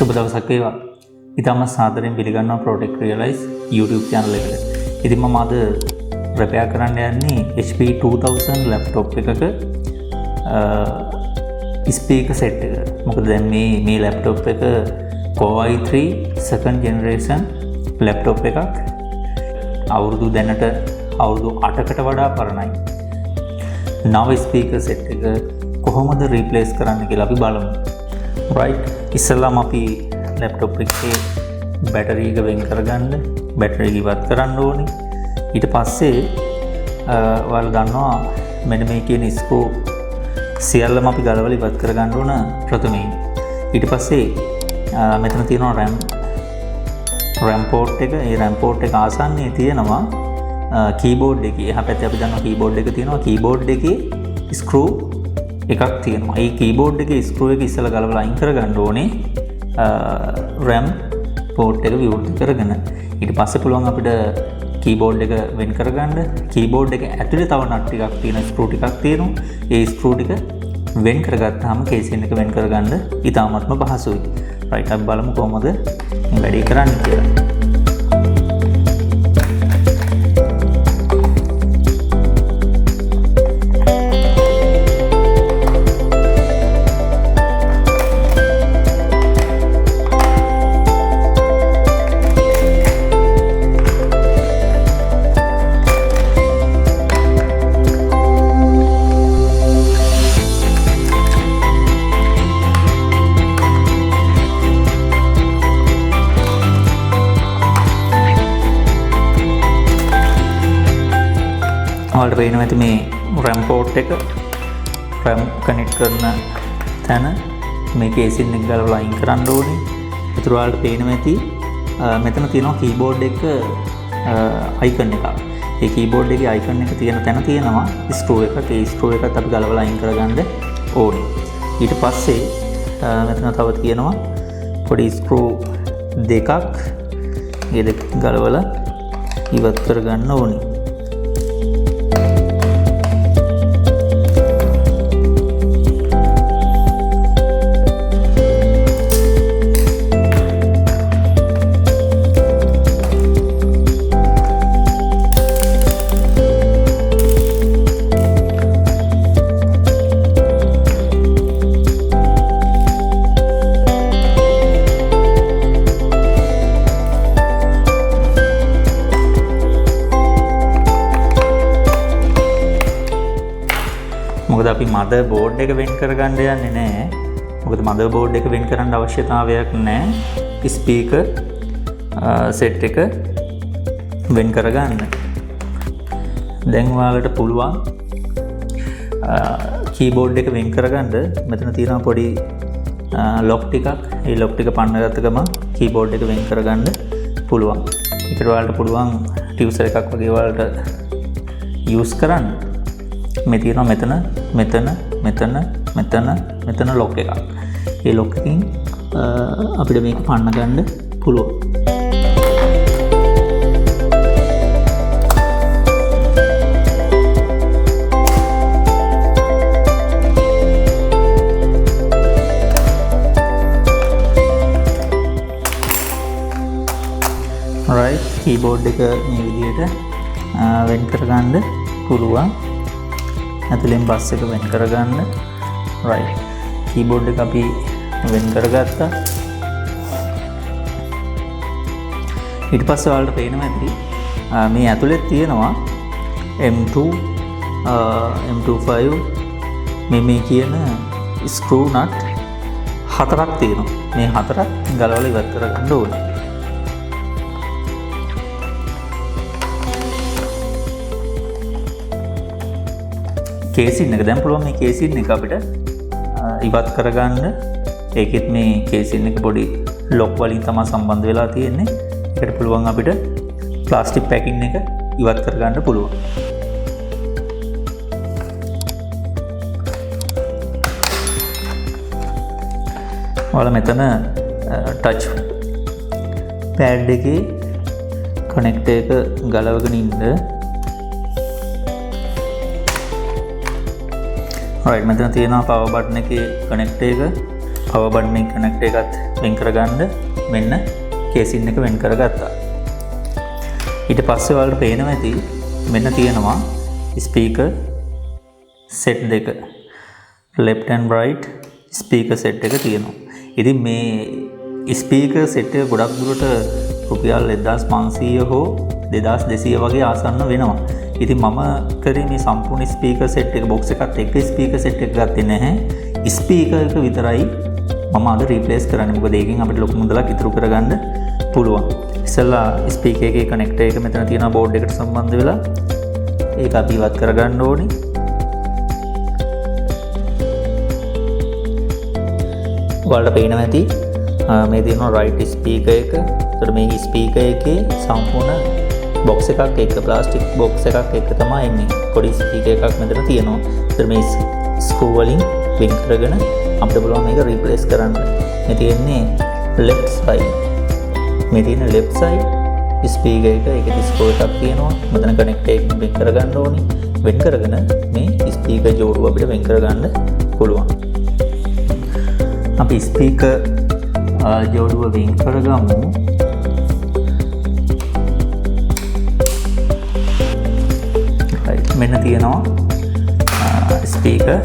සුබ දවසක් වේවා. ඉතාම සාදරයෙන් පිළිගන්නවා Protect Realize YouTube channel එකට. ඉතින් මම අද ප්‍රපෙයාර් කරන්න යන්නේ HP 2000 laptop එකක speaker set එක. මොකද දැන් මේ laptop එක Core i3 second generation laptop එකක්. අවුරුදු දැනට අවුරුදු 8කට වඩා පරණයි. නව ස්පීකර් සෙට් එක කොහොමද රීප්ලේස් කරන්න කියලා අපි බලමු. right, ඉස්සෙල්ලාම අපි ලැප්ටොප් එකේ බැටරි එක වෙන් කරගන්න, බැටරි එක ඉවත් කරන්න ඕනේ. ඊට පස්සේ ඔයාලා දන්නවා මෙන්න මේ කියන ස්ක්‍රූ සියල්ලම අපි ගලවලා ඉවත් කරගන්න ඕන ප්‍රථමයෙන්. ඊට පස්සේ මෙතන තියෙනවා RAM port එක. ඒ RAM port එක ආසන්නයේ තියෙනවා keyboard එකේ. එහා පැත්තේ අපි දන්නවා keyboard එක තියෙනවා. keyboard එකේ screw එකක් තියෙනවා. ඒ keyboard එකේ screw එක ඉස්සලා ගලවලා අයින් කරගන්න ඕනේ RAM port එක විවෘත කරගෙන. ඊට පස්සේ පුළුවන් අපිට keyboard එක වෙන් කරගන්න. keyboard එක ඇතුලේ තව nut ටිකක් තියෙන screw ටිකක් තියෙනවා. ඒ screw ටික වෙන් කරගත්තාම casing එක වෙන් කරගන්න ඉතාමත්ම පහසුයි. right, අපි බලමු කොහොමද වැඩේ කරන්නේ කියලා. ඔයාලට පේනවා ඇති මේ RAM port එක RAM කනෙක්ට් කරන තැන මේ කේසින් එක ගලවලා අයින් කරන්න ඕනේ. ඒතර ඔයාලට පේනවා ඇති මෙතන තියෙනවා keyboard එක icon එකක්. ඒ keyboard එකේ icon එක තියෙන තැන තියෙනවා screw එකක්. ඒ screw එකත් අපි ගලවලා අයින් කරගන්න ඕනේ. ඊට පස්සේ මෙතන තව තියෙනවා පොඩි screw දෙකක්. ඒ දෙක ගලවලා ඉවත් කරගන්න ඕනේ. මොකද අපි මදර් බෝඩ් එක වෙන් කරගන්න යන්නේ නැහැ. මොකද මදර් බෝඩ් එක වෙන් කරන්න අවශ්‍යතාවයක් නැහැ. ස්පීකර් සෙට් එක වෙන් කරගන්න. දැන් ඔයාලට පුළුවන් කීබෝඩ් එක වෙන් කරගන්න. මෙතන තියෙනවා පොඩි ලොක් ටිකක්. ඒ ලොක් ටික පන්නගත්ත ගමන් කීබෝඩ් එක වෙන් කරගන්න පුළුවන්. ඒකට ඔයාලට පුළුවන් ටියුසර් එකක් වගේ ඔයාලට යූස් කරන්න. මේ තියෙනවා මෙතන ලොක් එකක්. ඒ ලොක් එකකින් අපිට මේක පන්න ගන්න පුළුවන්. right, keyboard එක මේ විදිහට වෙන් කරගන්න පුළුවන්. ඇතුලෙන් බස් එක වෙන් කරගන්න. right, keyboard එක අපි වෙන් කරගත්තා. ඊට පස්සේ ඔයාලට පේනවා ඇති මේ ඇතුලේ තියෙනවා M2 M25 මේ කියන screw nut හතරක් තියෙනවා. මේ හතරක් ගලවලා ඉවත් කරගන්න ඕනේ. කේසින් එක දැන් පුළුවන් මේ කේසින් එක අපිට ඉවත් කරගන්න. ඒකෙත් මේ කේසින් එක පොඩි ලොක් වලින් තමයි සම්බන්ධ වෙලා තියෙන්නේ. ඒකට පුළුවන් අපිට ප්ලාස්ටික් පැකින් එක ඉවත් කරගන්න පුළුවන්. ඔයාලා මෙතන ටච් පෑඩ් එකේ කනෙක්ටර් එක ගලවගෙන ඉන්න. right, මෙතන තියෙනවා පවර් බටන් එකේ කනෙක්ටර් එක. පවර් බටන් එකේ කනෙක්ටර් එකත් වෙන් කරගන්න මෙන්න කේසින් එක වෙන් කරගත්තා. ඊට පස්සේ ඔයාලට පේනවා ඇති මෙන්න තියෙනවා ස්පීකර් සෙට් දෙක. left and right speaker set එක තියෙනවා. ඉතින් මේ ස්පීකර් සෙට් එක ගොඩක් දුරට රුපියල් 1500 හෝ 2200 වගේ ආසන්න වෙනවා. ඉතින් මම කරේ මේ සම්පූර්ණ ස්පීකර් සෙට් එක බොක්ස් එකත් එක්ක ස්පීකර් සෙට් එක ගත්තේ නැහැ. ස්පීකර් එක විතරයි මම අද රීප්ලේස් කරන්නේ. මොකද ඒකෙන් අපිට ලොකු මුදලක් ඉතුරු කරගන්න පුළුවන්. ඉස්සෙල්ලා ස්පීකර් එකේ කනෙක්ටර් එක මෙතන තියෙන බෝඩ් එකට සම්බන්ධ වෙලා ඒක අපි ඉවත් කරගන්න ඕනේ. ඔයාලට පේනවා ඇති මේ තියෙනවා රයිට් ස්පීකර් එක. ඒතර මේ ස්පීකර් එකේ සම්පූර්ණ බොක්ස් එකක් එක්ක ප්ලාස්ටික් බොක්ස් එකක් එක්ක තමයි එන්නේ. පොඩි ස්පීකර් එකක් මෙතන තියෙනවා. ඒතර මේ ස්ක්‍රූ වලින් වෙන් කරගෙන අපිට පුළුවන් මේක රීප්ලේස් කරන්න. මේ තියෙන්නේ left side. මේ තියෙන left side ස්පීකර් එක ඒකේ ස්ක්‍රූ එකක් තියෙනවා. මෙතන කනෙක්ටර් එක වෙන් කරගන්න ඕනේ. වෙන් කරගෙන මේ ස්පීකර් ජෝඩුව අපිට වෙන් කරගන්න පුළුවන්. අපි ස්පීකර් ජෝඩුව වෙන් කරගමු. මෙන්න තියෙනවා speaker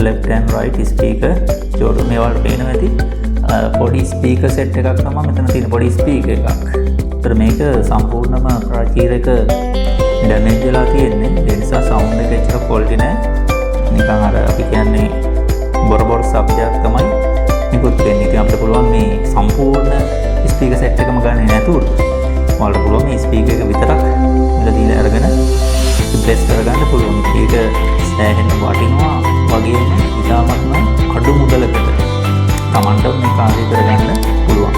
left and right speaker ජෝඩුව. මේ වලට පේනවා ඇති පොඩි ස්පීකර් සෙට් එකක් තමයි මෙතන තියෙන පොඩි ස්පීකර් එකක්. ඒතර මේක සම්පූර්ණම ප්‍රාචීර එක ඩැමේජ් වෙලා තියෙන්නේ. ඒ නිසා සවුන්ඩ් එක ඇත්තට ක්වොලිටි නැහැ. නිකන් අර අපි කියන්නේ බොරබොර සබ්ජෙක්ට් තමයි නිකුත් වෙන්නේ. ඉතින් අපිට පුළුවන් මේ සම්පූර්ණ ස්පීකර් සෙට් එකම ගන්නේ නැතුව ඔයාලට පුළුවන් මේ ස්පීකර් එක විතරක් මෙතන දීලා අරගෙන රිප්ලේස් කරගන්න පුළුවන්. ඒක සෑහෙන වටිනවා වගේම ඉතාමත්ම අඩු මුදලකට Tamanට මේ කාර්යය කරගන්න පුළුවන්.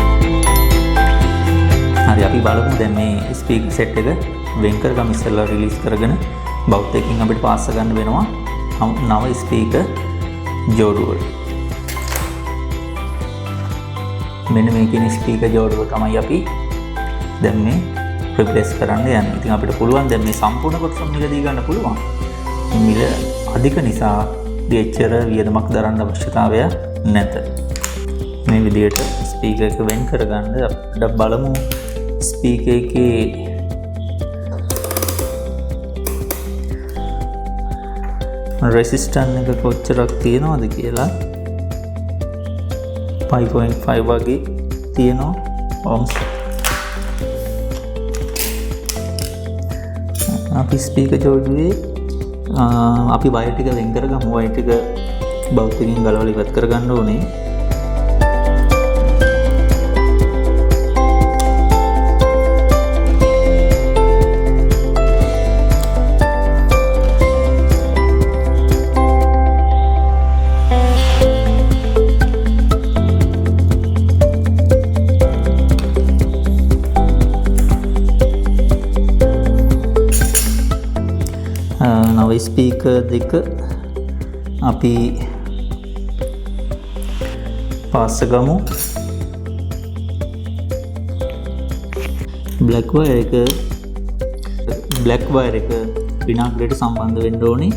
හරි අපි බලමු දැන් මේ ස්පීකර් සෙට් එක වෙන් කරගමු. ඉස්සෙල්ලා රිලීස් කරගෙන බවුත් එකකින් අපිට පාස් ගන්න වෙනවා නව ස්පීකර් ජෝඩුව. මෙන්න මේ කියන ස්පීකර් ජෝඩුව තමයි අපි දැන් මේ රිප්ලේස් කරන්න යන්නේ. ඉතින් අපිට පුළුවන් දැන් මේ සම්පූර්ණ කොටසම මිලදී ගන්න පුළුවන්. මිල අධික නිසා දෙච්චර වියදමක් දරන්න අවශ්‍යතාවය නැත. මේ විදිහට ස්පීකර් එක වෙන් කරගන්න අපිට බලමු ස්පීකර් එකේ රෙසිස්ටන්ස් එක කොච්චරක් තියෙනවද කියලා. 5.5 වගේ තියෙනවා ohms. අපි ස්පීකර් ජෝඩුවේ අපි වයර් ටික වෙන් කරගමු. වයර් ටික බවුත් එකකින් ගලවලා ඉවත් කරගන්න ඕනේ. නව ස්පීකර් දෙක අපි පාස් ගමු. බ්ලැක් වයර් එක බිනාග්‍රේට සම්බන්ධ වෙන්න ඕනේ.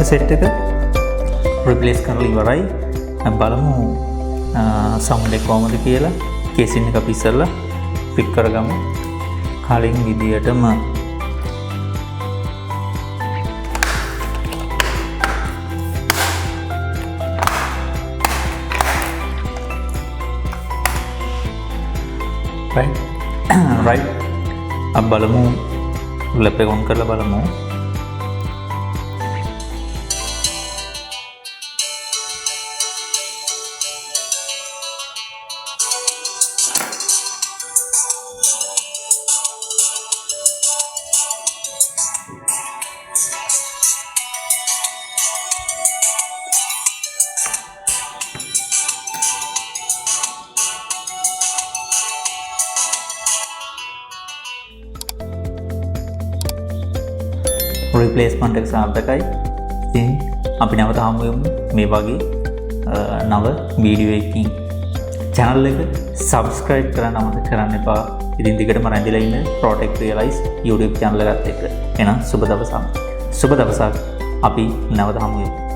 සෙට් එක රිප්ලේස් කරලා ඉවරයි. බලමු සවුන්ඩ් එක කොහමද කියලා. කේසින් එක අපි ඉස්සෙල්ලා ෆික් කරගමු. කලින් විදියටම right අපි බලමු ලැප් එක ඔන් කරලා බලමු. රිප්ලේස්මන්ට් එක සාර්ථකයි. ඉතින් අපි නැවත හමු වෙමු මේ වගේ නව වීඩියෝ එකකින්. channel එක subscribe කරන්න අමතක කරන්න එපා. ඉතින් දිගටම රැඳිලා ඉන්න Protect Realize YouTube channel එකත් එක්ක. එහෙනම් සුබ දවසක්. අපි නැවත හමු වෙමු.